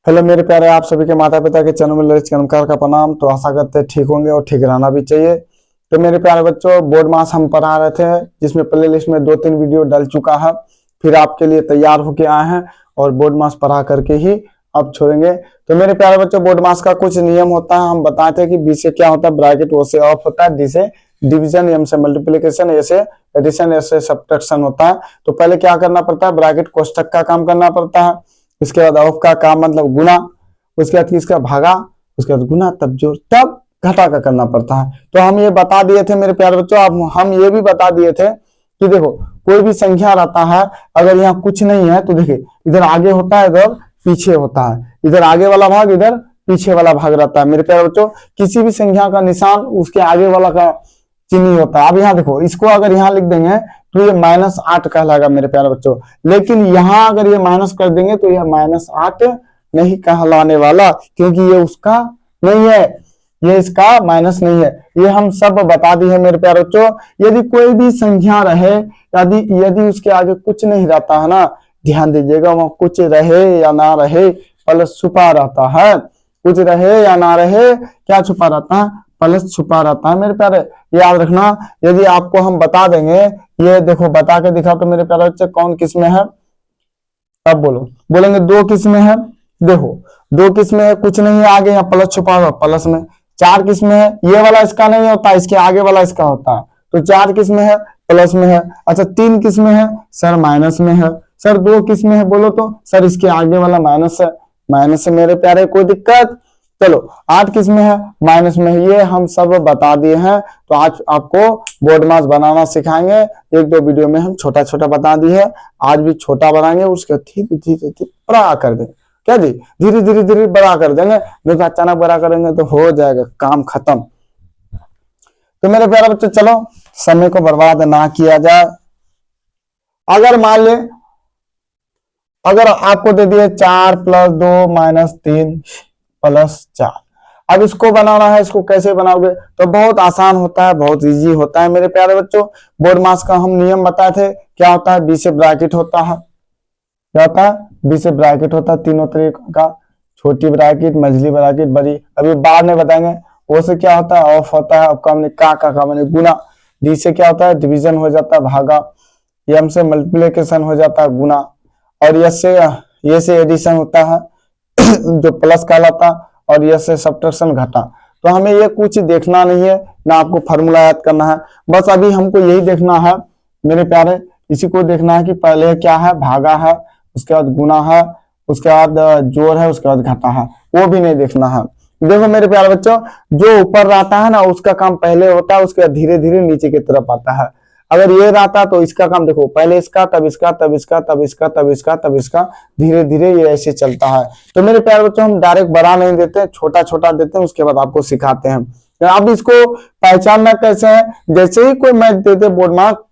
Hello मेरे प्यारे, आप सभी के माता पिता के चरणों में ललित नमस्कार का प्रणाम। तो आशा करते हैं ठीक होंगे और ठीक रहना भी चाहिए। तो मेरे प्यारे बच्चों, बोर्ड मास हम पढ़ा रहे थे जिसमें प्ले लिस्ट में 2-3 वीडियो डल चुका है, फिर आपके लिए तैयार होके आए हैं और बोर्ड मास पढ़ा करके ही अब छोड़ेंगे। तो मेरे प्यारे बच्चों, बोर्ड मास का कुछ नियम होता है। हम बताए थे कि बी से क्या होता है, ब्रैकेट, ओ से ऑफ होता है, डी से डिवीजन, एम से मल्टीप्लीकेशन, ए से एडिशन, एस से सब्ट्रैक्शन होता है। तो पहले क्या करना पड़ता है, ब्रैकेट कोष्टक का काम करना पड़ता है, उसके बाद ऑफ का काम मतलब गुना, उसके बाद किसका भागा, उसके बाद गुना, तब जोड़, तब घटा का करना पड़ता है। तो हम ये बता दिए थे मेरे प्यारे बच्चों, अब हम ये भी बता दिए थे कि देखो कोई भी संख्या रहता है, अगर यहाँ कुछ नहीं है तो देखिए इधर आगे होता है, इधर पीछे होता है, इधर आगे वाला भाग, इधर पीछे वाला भाग रहता है। मेरे प्यारे बच्चों, किसी भी संख्या का निशान उसके आगे वाला का चिन्ह होता है। अब यहाँ देखो, इसको अगर यहाँ लिख देंगे तो ये -8 कहलाएगा मेरे प्यारे बच्चों, लेकिन यहाँ अगर ये माइनस कर देंगे तो यह -8 नहीं कहलाने वाला, क्योंकि ये उसका नहीं है, ये इसका माइनस नहीं है। ये हम सब बता दिए मेरे प्यारे बच्चों। यदि कोई भी संख्या रहे, यदि यदि उसके आगे कुछ नहीं रहता है ना, ध्यान दीजिएगा, वहां कुछ रहे या ना रहे प्लस छुपा रहता है, कुछ रहे या ना रहे क्या छुपा रहता है, प्लस छुपा रहता है मेरे प्यारे, याद रखना। यदि आपको हम बता देंगे, ये देखो बता के दिखा तो मेरे प्यारे बच्चे, कौन किस में है, अब बोलो, बोलेंगे 2 किस में है, देखो 2 किस में है, कुछ नहीं है आगे, यहाँ प्लस छुपा हुआ प्लस में। 4 किस में है, ये वाला इसका नहीं होता, इसके आगे वाला इसका होता है, तो 4 किस में है, प्लस में है। अच्छा 3 किस में है, सर माइनस में है। सर 2 किस में है, बोलो तो, सर इसके आगे वाला माइनस है, माइनस है मेरे प्यारे, कोई दिक्कत। चलो 8 किस में है, माइनस में है। ये हम सब बता दिए हैं। तो आज आपको बोर्ड मास बनाना सिखाएंगे, 1-2 वीडियो में हम छोटा छोटा बता दिए है, आज भी छोटा बनाएंगे, उसके धीरे धीरे बड़ा कर देंगे। क्या जी, धीरे धीरे धीरे बड़ा कर देंगे, नहीं तो अचानक बड़ा करेंगे तो हो जाएगा काम खत्म। तो मेरे प्यारे बच्चे, चलो समय को बर्बाद ना किया जाए। अगर मान ले, अगर आपको दे दिए 4 + 2 - 3 + 4, अब इसको बनाना है, इसको कैसे बनाओगे, तो बहुत आसान होता है, बहुत इजी होता है मेरे प्यारे बच्चों। बोर्ड मास का हम नियम बताए थे, क्या होता है, बी से ब्रैकेट होता है, क्या होता है, बी से ब्रैकेट होता है तीनों तरीके का, छोटी ब्रैकेट, मझली ब्रैकेट, बड़ी, अभी बाद में बताएंगे। ओ से क्या होता है, ऑफ होता है, आपका मैंने का मैंने गुना। डी से क्या होता है, डिवीजन हो जाता है, भागा। एम से मल्टीप्लिकेशन हो जाता है, गुना। और ये से एडिशन होता है जो प्लस कहलाता, और ये से सब्ट्रैक्शन, घटा। तो हमें ये कुछ देखना नहीं है, ना आपको फार्मूला याद करना है, बस अभी हमको यही देखना है मेरे प्यारे, इसी को देखना है कि पहले क्या है, भागा है, उसके बाद गुना है, उसके बाद जोड़ है, उसके बाद घटा है, वो भी नहीं देखना है। देखो मेरे प्यारे बच्चों, जो ऊपर रहता है ना उसका काम पहले होता है, उसके बाद धीरे धीरे नीचे की तरफ आता है। अगर ये रहता तो इसका काम देखो, पहले इसका, तब इसका, तब इसका, तब इसका, तब इसका, तब इसका, धीरे धीरे ये ऐसे चलता है। तो मेरे प्यारे बच्चों, हम डायरेक्ट बड़ा नहीं देते, छोटा छोटा देते हैं, उसके बाद आपको सिखाते हैं। अब इसको पहचानना कैसे है, जैसे ही कोई मैथ देते बोर्ड मार्क,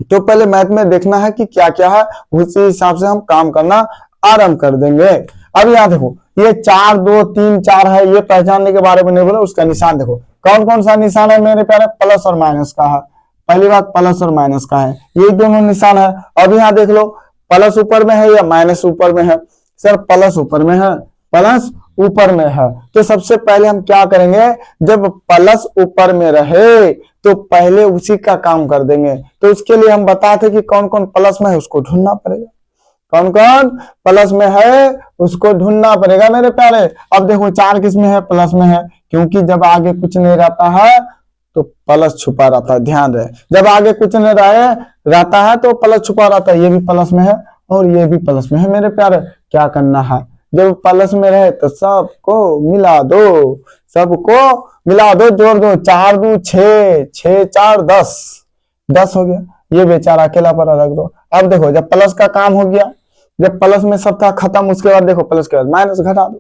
तो पहले मैथ में देखना है कि क्या क्या है, उसी हिसाब से हम काम करना आरंभ कर देंगे। अब यहाँ देखो, ये 4 2 3 4 है, ये पहचानने के बारे में नहीं बोला, उसका निशान देखो, कौन कौन सा निशान है मेरे प्यारे, प्लस और माइनस का है। पहली बात प्लस और माइनस का है, ये दोनों निशान है। अब यहाँ देख लो, प्लस ऊपर में है या माइनस ऊपर में है, सर प्लस ऊपर में है, प्लस ऊपर में है। तो सबसे पहले हम क्या करेंगे, जब प्लस ऊपर में रहे तो पहले उसी का काम कर देंगे। तो उसके लिए हम बताते कि कौन कौन प्लस में है उसको ढूंढना पड़ेगा, कौन कौन प्लस में है उसको ढूंढना पड़ेगा मेरे प्यारे। अब देखो 4 किस में है, प्लस में है, क्योंकि जब आगे कुछ नहीं रहता है तो प्लस छुपा रहता है, ध्यान रहे, जब आगे कुछ नहीं रहता है तो प्लस छुपा रहता है। ये भी प्लस में है और ये भी प्लस में है मेरे प्यारे। क्या करना है, जब प्लस में रहे तो सबको मिला दो, सबको मिला दो, जोड़ दो, 4 2 6, 6 4 10, 10 हो गया। ये बेचारा अकेला पर रख दो। अब देखो, जब प्लस का काम हो गया, जब प्लस में सब था खत्म, उसके बाद देखो प्लस के बाद माइनस घटा दो,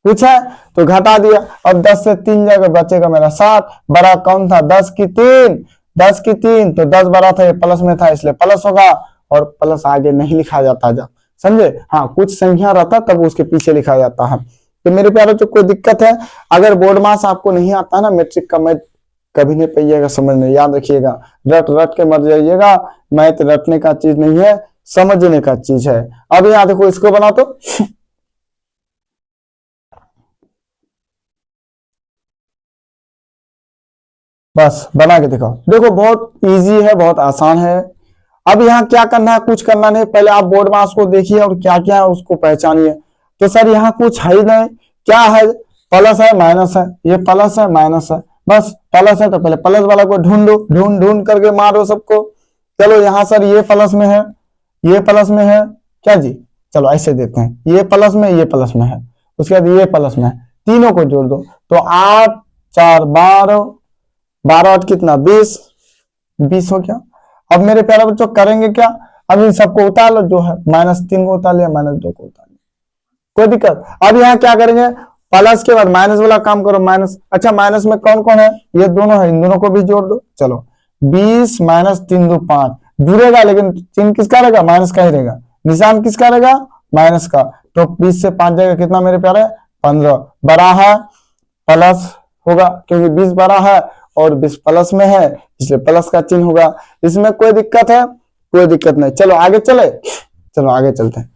कुछ है तो घटा दिया। अब 10 से 3 जगह बचेगा मेरा 7, बड़ा कौन था, 10 की 3, 10 की 3, तो 10 बड़ा था, ये प्लस में था इसलिए प्लस होगा, और प्लस आगे नहीं लिखा जाता जब, समझे, हाँ कुछ संख्या रहता तब उसके पीछे लिखा जाता है। तो मेरे प्यारे जो कोई दिक्कत है, अगर बोर्ड मास आपको नहीं आता ना, मैट्रिक का मैथ कभी नहीं पाइएगा समझने, याद रखिएगा, रट रट के मर जाइएगा। मैथ रटने का चीज नहीं है, समझने का चीज है। अब यहाँ देखो, इसको बना तो बस बना के दिखाओ। देखो बहुत इजी है, बहुत आसान है। अब यहाँ क्या करना है, कुछ करना नहीं, पहले आप बोर्ड मास को देखिए और क्या क्या है उसको पहचानिए। तो सर यहाँ कुछ है ही नहीं, क्या है, प्लस है माइनस है, ये प्लस है माइनस है, बस प्लस है तो पहले प्लस वाला को ढूंढो, ढूंढ ढूंढ करके मारो सबको। चलो यहाँ सर ये प्लस में है, ये प्लस में है क्या जी, चलो ऐसे देते हैं, ये प्लस में ये प्लस में है, उसके बाद ये प्लस में है, तीनों को जोड़ दो तो 8 4 12, 12 8 कितना 20, 20 हो गया। अब मेरे प्यारे बच्चों करेंगे क्या, अब इन सबको उतार लो, जो है -3 को उतार लिया, -2 को उतार लिया, कोई दिक्कत। अब यहाँ क्या करेंगे, प्लस के बाद माइनस वाला काम करो, माइनस, अच्छा माइनस में कौन कौन है, ये दोनों है, इन दोनों को भी जोड़ दो। चलो 20 -3 2 5 जुड़ेगा, लेकिन चिन्ह किसका रहेगा, माइनस का ही रहेगा, निशान किसका रहेगा, माइनस का। तो 20 से 5 जाएगा कितना मेरे प्यारे, 15, बड़ा है प्लस होगा क्योंकि 20 बड़ा है और 20 प्लस में है, इसलिए प्लस का चिन्ह होगा। इसमें कोई दिक्कत है, कोई दिक्कत नहीं। चलो आगे चले, चलो आगे चलते हैं।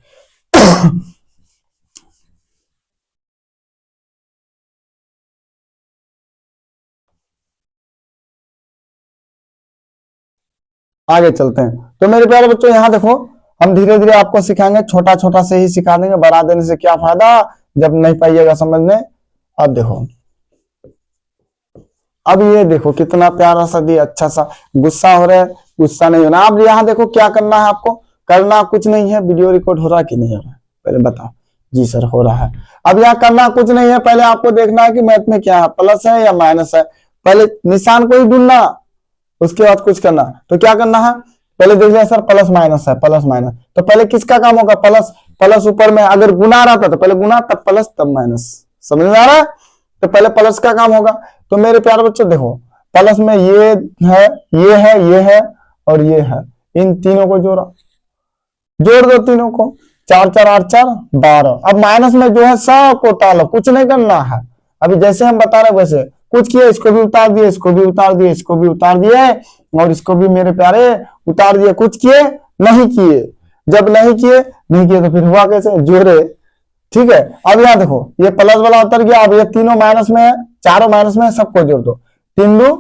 आगे चलते हैं। तो मेरे प्यारे बच्चों यहाँ देखो, हम धीरे धीरे आपको सिखाएंगे, छोटा छोटा से ही सिखा देंगे, बड़ा देने से क्या फायदा जब नहीं पाइएगा समझने। अब देखो, अब ये देखो कितना प्यारा सा दिया, अच्छा सा, गुस्सा हो रहा है, गुस्सा नहीं होना। अब यहाँ देखो क्या करना है आपको, करना कुछ नहीं है। वीडियो रिकॉर्ड हो रहा है कि नहीं हो रहा है, पहले बताओ। जी सर हो रहा है। अब यहाँ करना कुछ नहीं है, पहले आपको देखना है कि मैथ में क्या है, प्लस है या माइनस है, पहले निशान को ही ढूंढना, उसके बाद कुछ करना। तो क्या करना है, पहले देख लिया सर प्लस माइनस है, प्लस माइनस, तो पहले किसका काम होगा, प्लस, प्लस ऊपर में अगर गुना रहता तो पहले गुना, तब प्लस, तब माइनस, समझ में आ रहा है। तो पहले प्लस का काम होगा। तो मेरे प्यारे बच्चों देखो, प्लस में ये है, ये है, ये है और ये है, इन तीनों को जोड़ा, जोड़ दो तीनों को, 4 4 8 4 12। अब माइनस में जो है सब को उतार लो, कुछ नहीं करना है। अभी जैसे हम बता रहे वैसे कुछ किए, इसको भी उतार दिए, इसको भी उतार दिए, इसको भी उतार दिए और इसको भी मेरे प्यारे उतार दिए। कुछ किए नहीं किए, जब नहीं किए तो फिर हुआ कैसे, जोड़े, ठीक है। अब यहाँ देखो ये प्लस वाला उतर गया, अब ये तीनों माइनस में है, चारों माइनस में है, सबको जोड़ दो, 3 2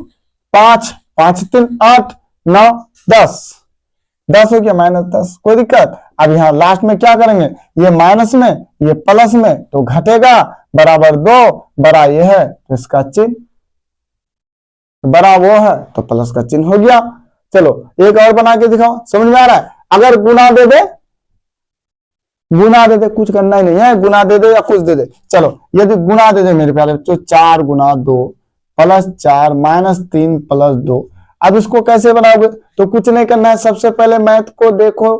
5, 5 3 8 9 10, 10 हो गया, -10, कोई दिक्कत। अब यहाँ लास्ट में क्या करेंगे, ये माइनस में ये प्लस में तो घटेगा, बराबर 2, बड़ा ये है तो इसका चिन्ह, बड़ा वो है तो प्लस का चिन्ह हो गया। चलो एक और बना के दिखाओ, समझ में आ रहा है। अगर गुना दे दे, गुना दे दे, कुछ करना ही नहीं है, गुना दे दे या कुछ दे दे। चलो यदि गुना दे दे मेरे प्यारे बच्चों, 4 गुना 2 प्लस 4 -3 प्लस 2, अब इसको कैसे बनाओगे, तो कुछ नहीं करना है, सबसे पहले मैथ को देखो,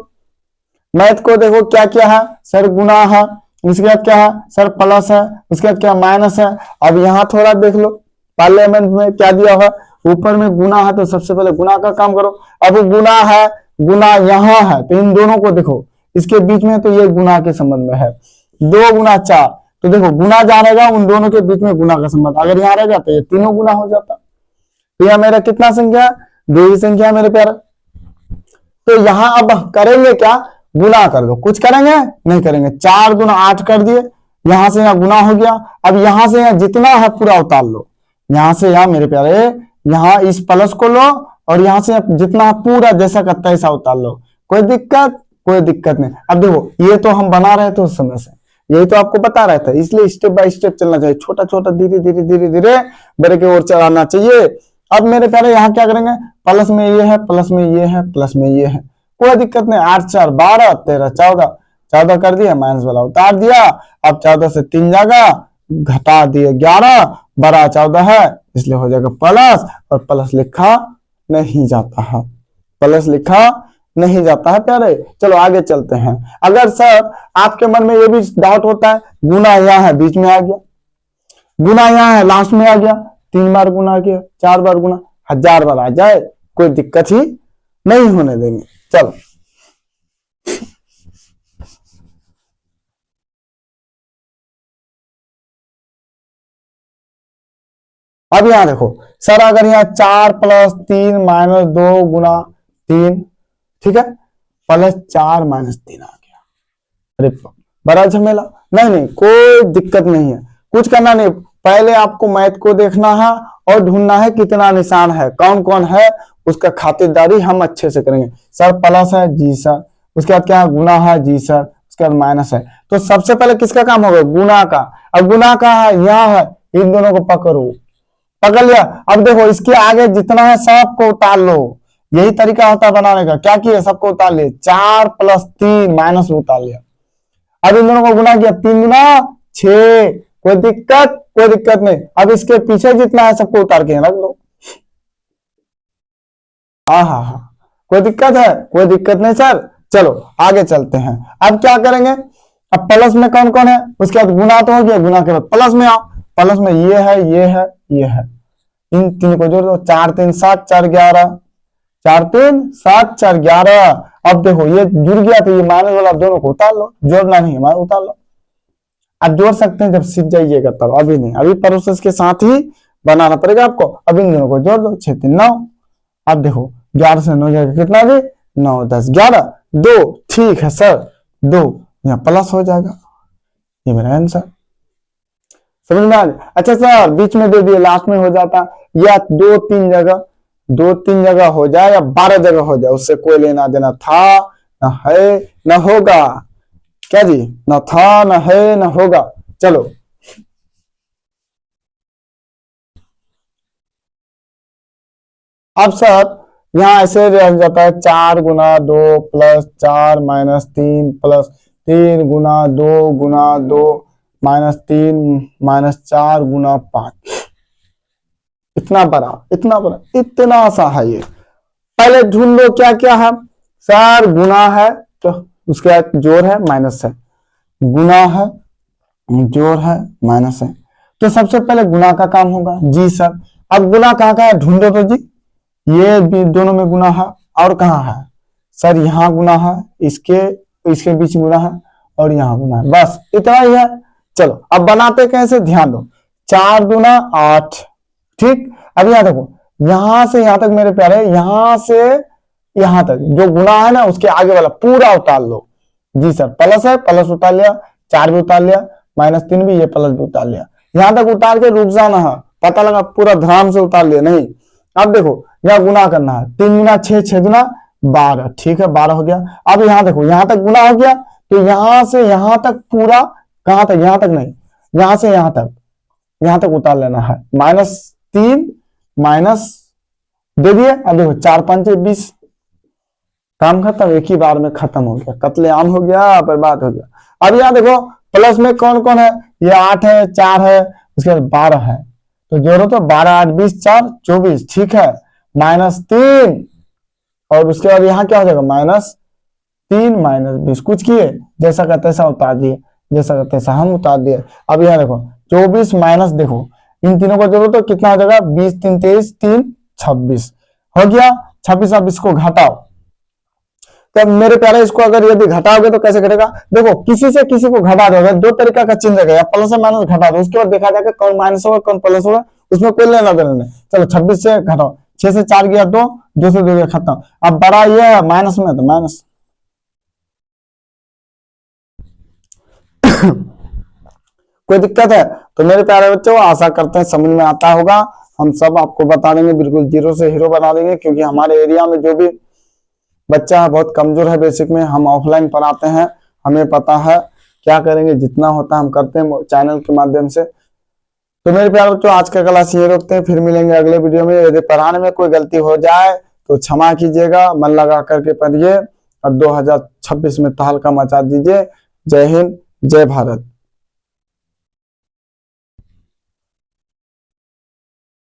मैथ को देखो क्या क्या है, सर गुना है, उसके बाद क्या है सर प्लस है, उसके बाद क्या माइनस है। अब यहाँ थोड़ा देख लो पार्लियामेंट में क्या दिया हुआ, ऊपर में गुना है तो सबसे पहले गुना का काम करो। अब गुना है, गुना यहाँ है तो इन दोनों को देखो, इसके बीच में तो ये गुना के संबंध में है, 2 गुना 4, तो देखो गुना जहां रहेगा उन दोनों के बीच में गुना का संबंध, अगर यहाँ रहेगा तो ये तीनों गुना हो जाता। तो यह मेरा कितना संख्या, 2 ही संख्या मेरे प्यारे। तो यहाँ अब करेंगे क्या, गुना कर दो, कुछ करेंगे नहीं करेंगे, 4 गुना 8 कर दिए, यहां से यहाँ गुना हो गया। अब यहां से यहाँ जितना है पूरा उतार लो, यहां से यहाँ मेरे प्यारे, यहाँ इस प्लस को लो और यहां से जितना पूरा जैसा का तैसा उतार लो, कोई दिक्कत, कोई दिक्कत नहीं। अब देखो ये तो हम बना रहे थे उस समय से, यही तो आपको बता रहा था, इसलिए स्टेप बाय स्टेप चलना चाहिए, छोटा छोटा धीरे धीरे धीरे धीरे बड़े की ओर चलाना चाहिए। अब मेरे प्यारे यहाँ क्या करेंगे, प्लस में ये है, प्लस में ये है, प्लस में ये है, कोई दिक्कत नहीं, 8 4 12 13 14, 14 कर दिया, माइनस वाला उतार दिया। अब 14 से 3 जाएगा, घटा दिए 11, बड़ा 14 है इसलिए हो जाएगा प्लस, और प्लस लिखा नहीं जाता है, प्लस लिखा नहीं जाता है प्यारे। चलो आगे चलते हैं। अगर सर आपके मन में ये भी डाउट होता है, गुना यहाँ है बीच में आ गया, गुना यहाँ है लास्ट में आ गया, 3 बार गुना किया, 4 बार गुना, 1000 बार आ जाए, कोई दिक्कत ही नहीं होने देंगे। चलो अब यहां देखो सर, अगर यहाँ 4 + 3 - 2 गुना 3, ठीक है, +4 - 3 आ गया, अरे बड़ा झमेला, नहीं नहीं कोई दिक्कत नहीं है, कुछ करना नहीं, पहले आपको मैथ को देखना है और ढूंढना है कितना निशान है, कौन कौन है, उसका खातिरदारी हम अच्छे से करेंगे। सर प्लस है, जी सर। उसके बाद क्या है, गुना है, जी सर। उसके बाद माइनस है। तो सबसे पहले किसका काम होगा, गुना का। अब गुना का है, यहाँ है, इन दोनों को पकड़ो, पकड़ लिया। अब देखो इसके आगे जितना है सबको उतार लो, यही तरीका होता है बनाने का। क्या किए, सबको उतार लिए, 4 + 3 माइनस में उतार लिया। अब इन दोनों को गुना किया, 3 गुना 6, कोई दिक्कत, कोई दिक्कत नहीं। अब इसके पीछे जितना है सबको उतार के रख दो। हाँ, कोई दिक्कत है, कोई दिक्कत नहीं सर। चलो आगे चलते हैं। अब क्या करेंगे, अब प्लस में कौन कौन है, उसके बाद गुना तो हो गया, गुना के बाद प्लस में आओ। प्लस में ये है, ये है, ये है, इन तीन को जोड़ दो, 4 3 7 4 11, 4 3 7 4 11। अब देखो ये जुड़ गया, तो ये माइनस वाला दोनों को उतार लो, जोड़ना नहीं है, उतार लो। आप जोड़ सकते हैं जब सीख जाइएगा तब, अभी नहीं, अभी प्रोसेस के साथ ही बनाना पड़ेगा आपको। अब इन दोनों को जोड़ दो, 6 3 9। अब देखो 11 से 9 जाएगा कितना, भी 9 10 11 2, ठीक है सर, 2 यहाँ प्लस हो जाएगा, ये मेरा आंसर। समझ में आ गया। अच्छा सर बीच में दे दिए, लास्ट में हो जाता, या 2 3 जगह, 2 3 जगह हो जाए या 12 जगह हो जाए, उससे कोई लेना देना था न है न होगा। क्या जी, न था न है न होगा। चलो अब सर यहाँ ऐसे रह जाता है, 4 गुना 2 + 4 - 3 + 3 गुना 2 गुना 2 -3 -4 गुना 5। इतना बड़ा, इतना बड़ा, इतना सा है ये। पहले ढूंढ लो क्या क्या है सर, गुना है तो उसके बाद जोड़ है, माइनस है, गुना है, जोड़ है, माइनस है। तो सबसे पहले गुना का काम होगा, जी सर। अब गुना कहाँ का है, ढूंढो तो जी। ये भी दोनों में गुना है, और कहाँ है सर, यहाँ गुना है, इसके इसके बीच गुना है, और यहाँ गुना है, बस इतना ही है। चलो अब बनाते कैसे, ध्यान दो। 4 दूना 8, ठीक। अब यहाँ देखो, यहां से यहां तक मेरे प्यारे, यहां से यहां तक जो गुना है ना, उसके आगे वाला पूरा उतार लो। जी सर, प्लस है, प्लस उतार लिया, 4 भी उतार लिया, -3 भी, ये प्लस भी उतार लिया। यहां तक उतार के रुक जाना है, पता लगा पूरा ध्यान से उतार लिया नहीं। अब देखो यहाँ गुना करना है, 3 गुना 6 6 गुना 12, ठीक है, 12 हो गया। अब यहाँ देखो, यहां तक गुना हो गया, तो यहां से यहां तक पूरा, कहां तक, यहां तक नहीं, यहां से यहां तक उतार लेना है। -3 माइनस दे दिए। अब देखो 4 5 20, काम खत्म, एक ही बार में खत्म हो गया, कत्लेआम हो गया, बर्बाद हो गया। अब यहाँ देखो प्लस में कौन कौन है, ये 8 है, 4 है, उसके बाद 12 है, तो जोड़ो तो 12 8 20 4 24, ठीक है, -3। और उसके बाद यहाँ क्या हो जाएगा, -3 -20, कुछ किए, जैसा का तैसा उतार दिए, जैसा का तैसा हम उतार दिए। अब यहाँ देखो 24 माइनस, देखो इन तीनों को जोड़ो तो कितना हो जाएगा, 20 3 23 3 26 हो गया, 26। अब इसको घटाओ, तो मेरे प्यारे इसको अगर यदि घटाओगे तो कैसे घटेगा, देखो किसी से किसी को घटा दोगे, दो तरीका का चिन्ह रहेगा, प्लस और माइनस घटा दो, उसके बाद देखा जाएगा कौन माइनस होगा कौन प्लस होगा, उसमें कोई लेना देना नहीं। चलो 26 से घटाओ, 6 से 4 गया 2, 2 से 2 गया खत्म। अब बड़ा ये है माइनस में, तो माइनस। कोई दिक्कत है तो मेरे प्यारे बच्चों, आशा करते हैं समझ में आता होगा। हम सब आपको बता देंगे, बिल्कुल जीरो से हीरो बना देंगे, क्योंकि हमारे एरिया में जो भी बच्चा है बहुत कमजोर है, बेसिक में हम ऑफलाइन पढ़ाते हैं, हमें पता है क्या करेंगे, जितना होता है हम करते हैं चैनल के माध्यम से। तो मेरे प्यारे बच्चों, आज का क्लास ये रोकते हैं, फिर मिलेंगे अगले वीडियो में। यदि पढ़ाने में कोई गलती हो जाए तो क्षमा कीजिएगा, मन लगा करके पढ़िए और 2026 में तहलका मचा दीजिए। जय हिंद, जय भारत।